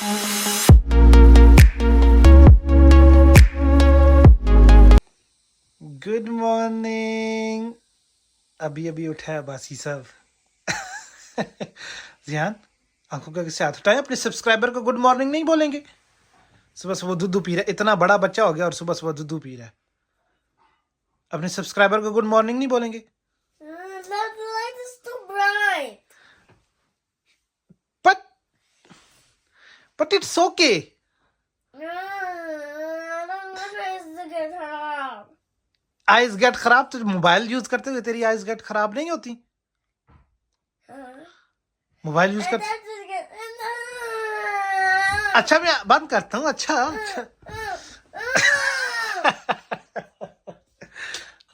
Good morning. अभी अभी उठा है बासी साहब। जियान आंखों का किससे हाथ उठाया? अपने सब्सक्राइबर को गुड मॉर्निंग नहीं बोलेंगे? सुबह सुबह दूध पी रहा है, इतना बड़ा बच्चा हो गया और सुबह सुबह दूध पी रहा है। अपने सब्सक्राइबर को गुड मॉर्निंग नहीं बोलेंगे? The light is too bright. But it's okay. I don't want my eyes to get hurt. Eyes get खराब? तो मोबाइल यूज करते हुए तेरी आइज गेट खराब नहीं होती? मोबाइल यूज कर। अच्छा मैं बंद करता हूँ। अच्छा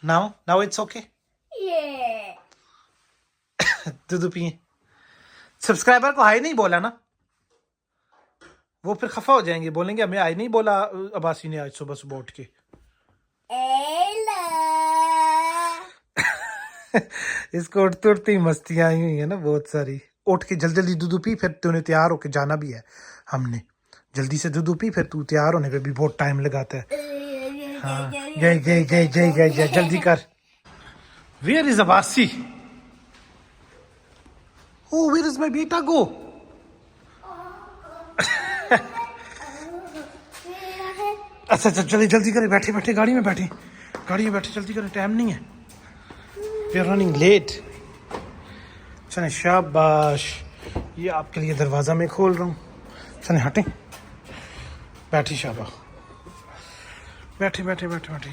नाउ इट्स ओके। Yeah. दूध पिए। सब्सक्राइबर को हाई नहीं बोला ना, वो फिर खफा हो जाएंगे, बोलेंगे हमें हाई नहीं बोला अब्बासी ने आज सुबह सुबह उठ के। Ella. इसको उठते उठते ही मस्तियां आई हुई है ना बहुत सारी। उठ के जल्दी जल्दी दूध पी, फिर तूने तैयार होके जाना भी है। हमने जल्दी से दूध पी, फिर तू तैयार होने पे भी बहुत टाइम लगाता है। हाँ जय जय जय जय जय जय जल्दी कर। Where is Abbasi? Oh, where is my beta go? अच्छा अच्छा चलिए जल्दी करें, बैठे बैठे गाड़ी में बैठे जल्दी करें, टाइम नहीं है। We are running late. चले शाबाश, ये आपके लिए दरवाज़ा मैं खोल रहा हूँ। चले हटें, बैठी शाबाश, बैठे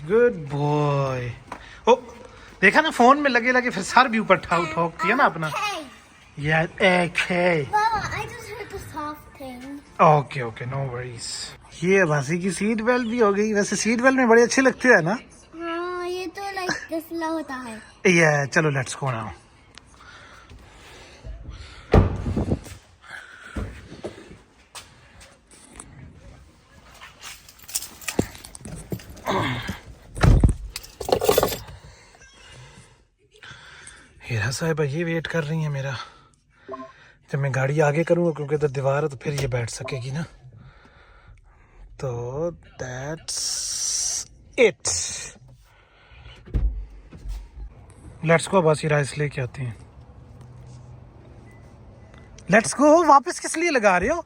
गुड बॉय। ओ देखा ना, फोन में लगे लगे फिर सर भी ऊपर ठोकती है ना अपना। यार एक है। Baba, I just heard a soft thing. Okay no worries. ये अब्बासी की सीट बेल्ट भी हो गई। वैसे सीट बेल्ट में बड़े अच्छे लगते हैं ना। हाँ, ये तो लाइक दिसला होता है। ये चलो लेट्स गो नाउ। हीरा साहिबा ये वेट कर रही है मेरा, जब मैं गाड़ी आगे करूँगा क्योंकि तो दीवार है तो फिर ये बैठ सकेगी ना। तो that's it. Let's go. Abbasi rice लेके आती हैं। Let's go. वापस किस लिए लगा रहे हो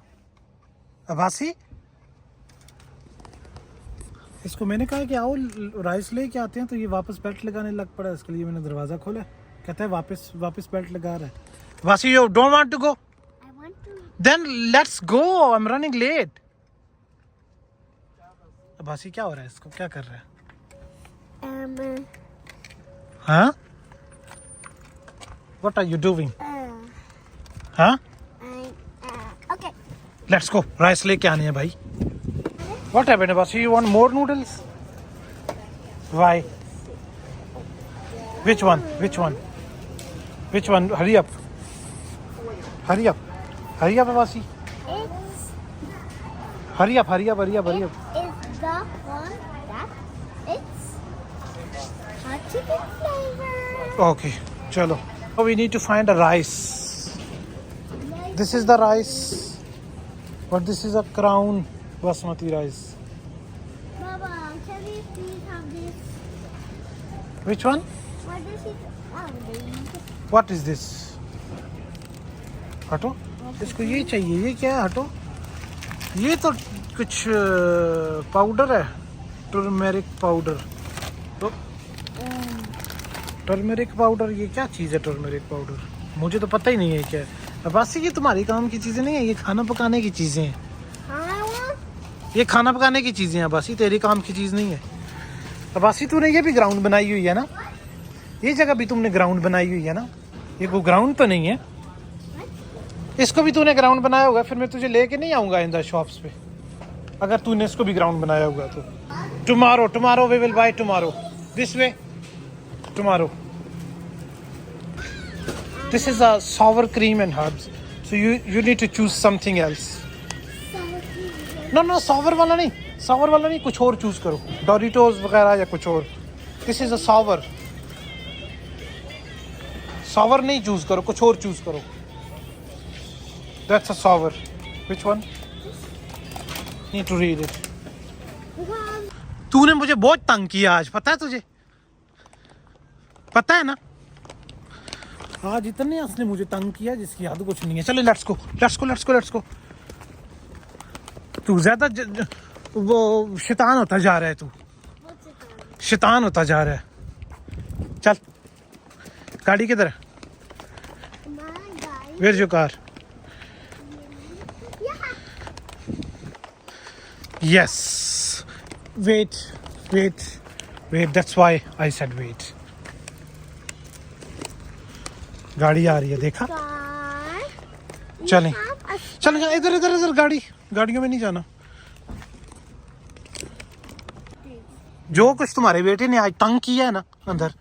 अब्बासी? इसको मैंने कहा कि आओ राइस लेके आते हैं, तो ये वापस बेल्ट लगाने लग पड़ा। इसके लिए मैंने दरवाज़ा खोला, कहता है वापस बेल्ट लगा रहा है। Abbasi you don't want to go? I want to. Then let's go. I'm running late. Abbasi क्या हो रहा है? इसको क्या कर रहा है? हाँ? What are you doing? हाँ? Okay. Let's go. राइस लेके आने हैं भाई। What happened, Abbasi? You want more noodles? Why? Which one? Hurry up, Abbasi. Hurry up. Is the one that it's hot chicken flavor. Okay, chalo. We need to find a rice. This is the rice, but this is a crown basmati rice. Baba, can we please have this? Which one? What is it? Oh, What is this? हटो, इसको ये चाहिए। ये क्या है? हटो, ये तो कुछ पाउडर है, टर्मेरिक पाउडर। तो टर्मेरिक पाउडर, ये क्या चीज़ है टर्मेरिक पाउडर? मुझे तो पता ही नहीं है क्या है। अब्बासी ये तुम्हारी काम की चीज़ें नहीं है, ये खाना पकाने की चीज़ें हैं। ये खाना पकाने की चीज़ें हैं अब्बासी, तेरी काम की चीज़ नहीं है। अब्बासी तूने ये भी ग्राउंड बनाई हुई है ना, ये जगह भी तुमने ग्राउंड बनाई हुई है ना। ये कोई ग्राउंड तो नहीं है, इसको भी तूने ग्राउंड बनाया होगा। फिर मैं तुझे लेके नहीं आऊँगा इन द शॉप्स पे, अगर तूने इसको भी ग्राउंड बनाया होगा तो। Tomorrow we will buy tomorrow, this way tomorrow. This is a sour cream and herbs, so you need to choose something else. No, sour वाला नहीं, कुछ और चूज करो, डोरिटोज वगैरह या कुछ और। दिस इज अ sour नहीं चूज करो, कुछ और चूज करो। That's a sour. Which one? need to read it. Because तूने मुझे बहुत तंग किया आज, पता है तुझे? पता है ना? आज इतने उसने मुझे तंग किया जिसकी याद कुछ नहीं है. चलो लेट्स गो. तू ज्यादा वो शैतान होता जा रहा है तू. what's it called? शैतान होता जा रहा है. चल. गाड़ी किधर है? My guy. Where's your car? Yeah. Yes. Wait. That's why I said wait. गाड़ी आ रही है, देखा? Car. चलें. Have a चल इधर गाड़ियों में नहीं जाना. जो कुछ तुम्हारे बेटे ने आज तंग किया है ना अंदर,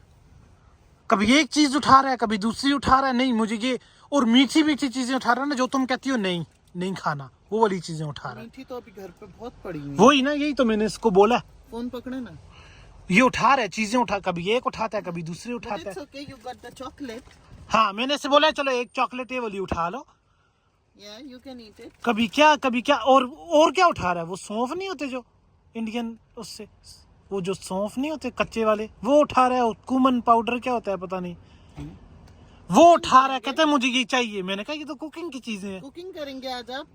कभी एक चीज उठा रहा है, कभी दूसरी उठा रहा है. नहीं मुझे ये और मीठी चीजें उठा रहा है ना, जो तुम कहती हो नहीं खाना, वो वाली चीजें उठा रहा है. मीठी तो अभी घर पे बहुत पड़ी हुई है। वही ना, यही तो मैंने इसको बोला. फोन पकड़े ना। ये उठा रहा है चीजें, कभी एक उठाता है, कभी दूसरी उठाता है. okay, you got the chocolate. हाँ, मैंने इसे बोला चलो एक चॉकलेट ये वाली उठा लो. Yeah, you can eat it. कभी क्या और क्या उठा रहा है. वो सौंफ नहीं होते जो इंडियन, उससे वो जो सौंफ नहीं होते कच्चे वाले, वो उठा रहा है. कुमन पाउडर क्या होता है पता नहीं, वो उठा रहा है. कहते हैं मुझे ये चाहिए. मैंने कहा ये तो कुकिंग की चीजें हैं. कुकिंग करेंगे आज आप?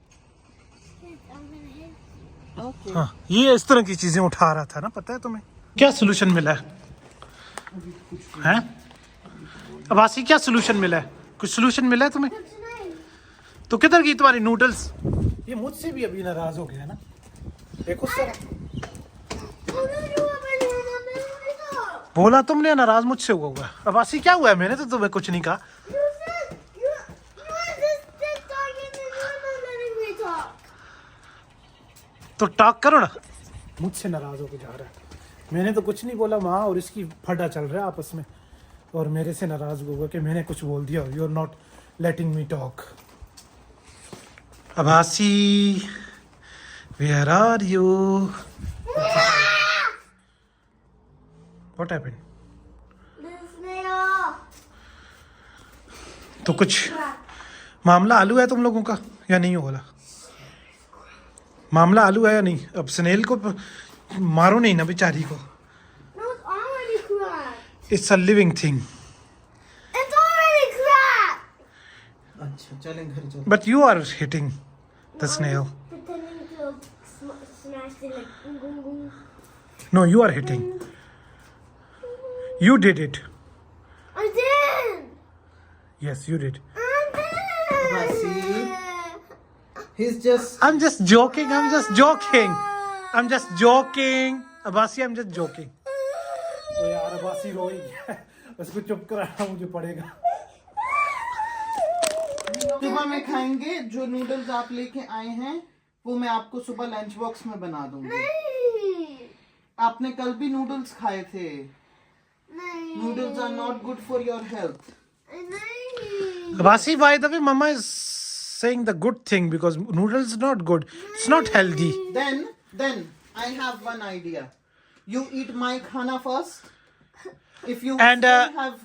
I'm gonna hit. ओके। हाँ, ये इस तरह की चीजें उठा रहा था ना. पता है तुम्हें क्या सोल्यूशन मिला है? अबासी क्या सोल्यूशन मिला है? कुछ सोल्यूशन मिला है तुम्हें? What's name? तो किधर गई तुम्हारी नूडल्स? ये मुझसे भी अभी नाराज हो गया ना. देखो sir, What did you have in your mom? बोला तुमने नाराज मुझसे हुआ. अबासी क्या हुआ है? मैंने तो तुम्हें कुछ नहीं कहा. You said you insisted talking and you're not letting me talk. तो टॉक करो ना. मुझसे नाराज होकर जा रहा है. मैंने तो कुछ नहीं बोला. माँ और इसकी फटा चल रहा है आपस में, और मेरे से नाराज हुआ कि मैंने कुछ बोल दिया. You are not letting me talk. Abasi, where are you? What happened? This nail. तो कुछ मामला आलू है तुम लोगों का या नहीं होला? मामला आलू है या नहीं? अब स्नेल को मारो नहीं ना बेचारी को. No, it's already cracked. It's a living thing. It's already cracked. अच्छा, चलें घर चलो। But you are hitting the snail. Pretending to smash it like boom, boom, boom. No, you are hitting. You did it. I did. Yes, you did. I did. Basi. He's just I'm just joking. I'm just joking. Abasi, I'm just joking. तो यार अबासी रो ही गया. उसको चुप कराना मुझे पड़ेगा. सुबह में खाएंगे जो नूडल्स आप लेके आए हैं, वो मैं आपको सुबह लंच बॉक्स में बना दूंगी. नहीं. आपने कल भी नूडल्स खाए थे. नहीं. Noodles are not good for your health. नहीं. Abasi, by the way, Mama is saying the good thing because noodles is not good. It's not healthy. Then I have one idea. You eat my khana first. If you And, still have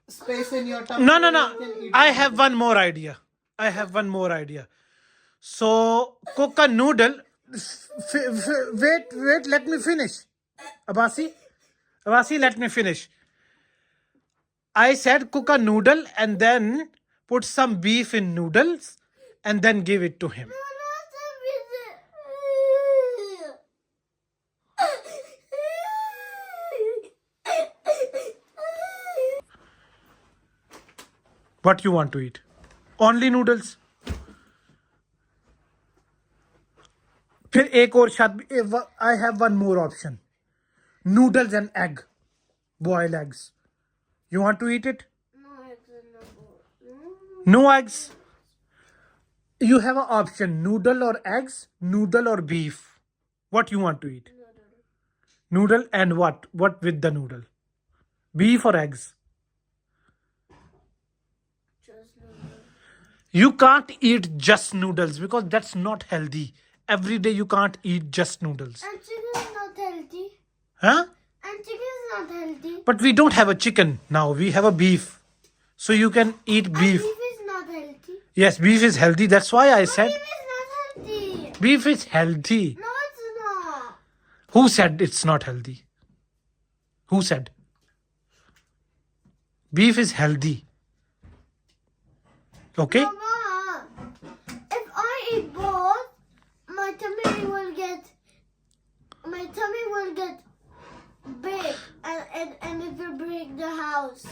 space in your tummy, No. you can eat I it. have one more idea. So cook a noodle. Wait. Let me finish. Abasi, let me finish. I said cook a noodle and then put some beef in noodles and then give it to him. What you want to eat? Only noodles? फिर एक और शायद I have one more option. Noodles and egg. Boiled eggs. You want to eat it? No eggs. You have an option: noodle or eggs, noodle or beef. What you want to eat? Noodle and what? What with the noodle? Beef or eggs? You can't eat just noodles because that's not healthy. Every day you can't eat just noodles. And chicken is not healthy. Huh? And chicken is not healthy. But we don't have a chicken now. We have a beef. So you can eat beef. Beef is not healthy. Yes, beef is healthy. That's why I said Beef is not healthy. beef is healthy. No, it's Who said it's not healthy? Who said? Beef is healthy. Okay? Mama, if I eat both, my tummy will get big, and it will break the house.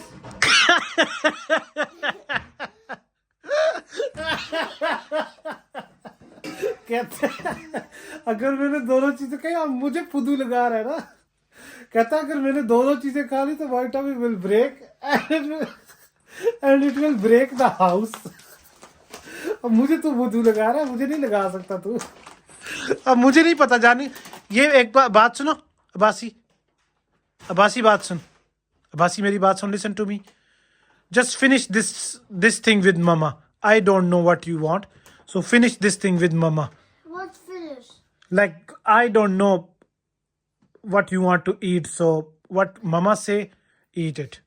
कहते अगर मैंने दोनों चीजें कही, अब मुझे फुदू लगा रहा है ना। कहता अगर मैंने दोनों चीजें खा ली तो my tummy will break and it will break the house. अब मुझे तू फुदू लगा रहा है, मुझे नहीं लगा सकता तू। अब मुझे नहीं पता जानी। ये एक बात सुनो अब्बासी, अब्बासी बात सुन, अब्बासी मेरी बात सुन, listen to me. Just finish this thing with mama. I don't know what you want, so finish this thing with mama. What's finished? Like I don't know what you want to eat, so what mama say, eat it.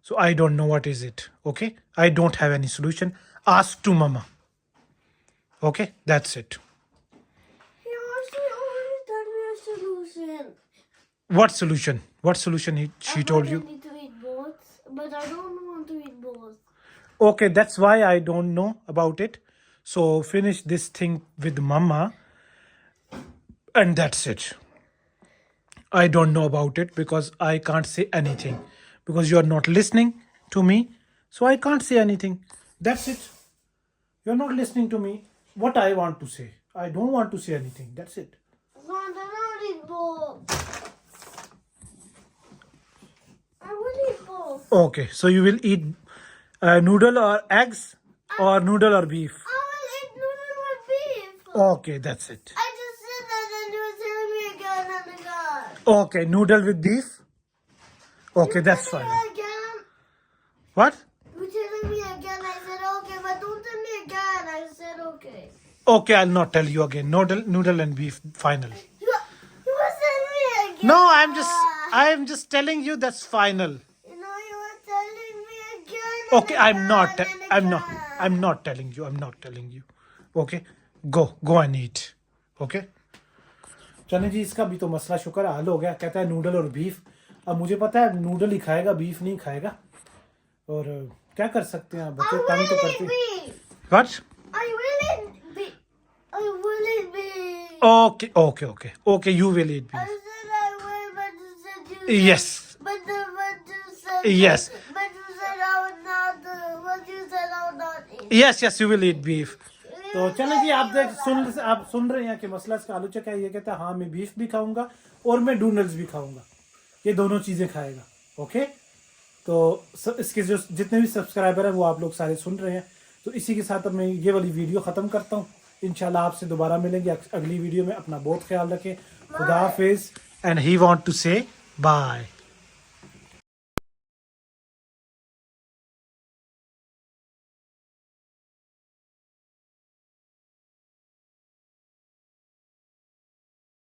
So I don't know what is it. Okay, I don't have any solution. Ask to mama. Okay, that's it. He already told me a solution. What solution? What solution she told you? I need to eat both, but I don't want to eat both. Okay, that's why I don't know about it. So finish this thing with mama and that's it. I don't know about it because I can't say anything because you are not listening to me. So I can't say anything. That's it. You're not listening to me. What I want to say. I don't want to say anything. That's it. No, I don't eat both. I will eat both. Okay, so you will eat noodle or eggs or noodle or beef. I will eat noodle with beef. Okay, that's it. I just said that and you were telling me again and again. Okay, noodle with beef. Okay, that's Telling fine. me again. What? You telling me again. I said okay, but don't tell me again. I said okay. Okay, I'll not tell you again. Noodle and beef, final. You were telling me again. No, I'm just telling you that's final. You know you were telling me again. Okay, I'm not telling you. I'm not telling you. Okay, go and eat. Okay. चने जी, इसका भी तो मसला शुक्र हल हो गया। कहता है नूडल और बीफ। अब मुझे पता है नूडल ही खाएगा, बीफ नहीं खाएगा। और क्या कर सकते हैं, बच्चे तंग तो करते हैं। What? I will eat beef. I will eat beef. Okay. You will eat I beef. said I will, but you said you said. Yes. But you said. Yes. But you said I would not. But you said I would not eat. Yes, you will eat beef. तो चलें जी, आप सुन रहे हैं कि मसला इसका आलोचक है। ये कहता है हाँ मैं बीफ भी खाऊंगा और मैं नूडल्स भी खाऊंगा, ये दोनों चीजें खाएगा। ओके, तो इसके जो जितने भी सब्सक्राइबर हैं वो आप लोग सारे सुन रहे हैं। तो इसी के साथ अब मैं ये वाली वीडियो ख़त्म करता हूँ। इंशाल्लाह आपसे दोबारा मिलेंगे अगली वीडियो में। अपना बहुत ख्याल रखें। खुदा हाफिज़ एंड ही वांट टू से बाय।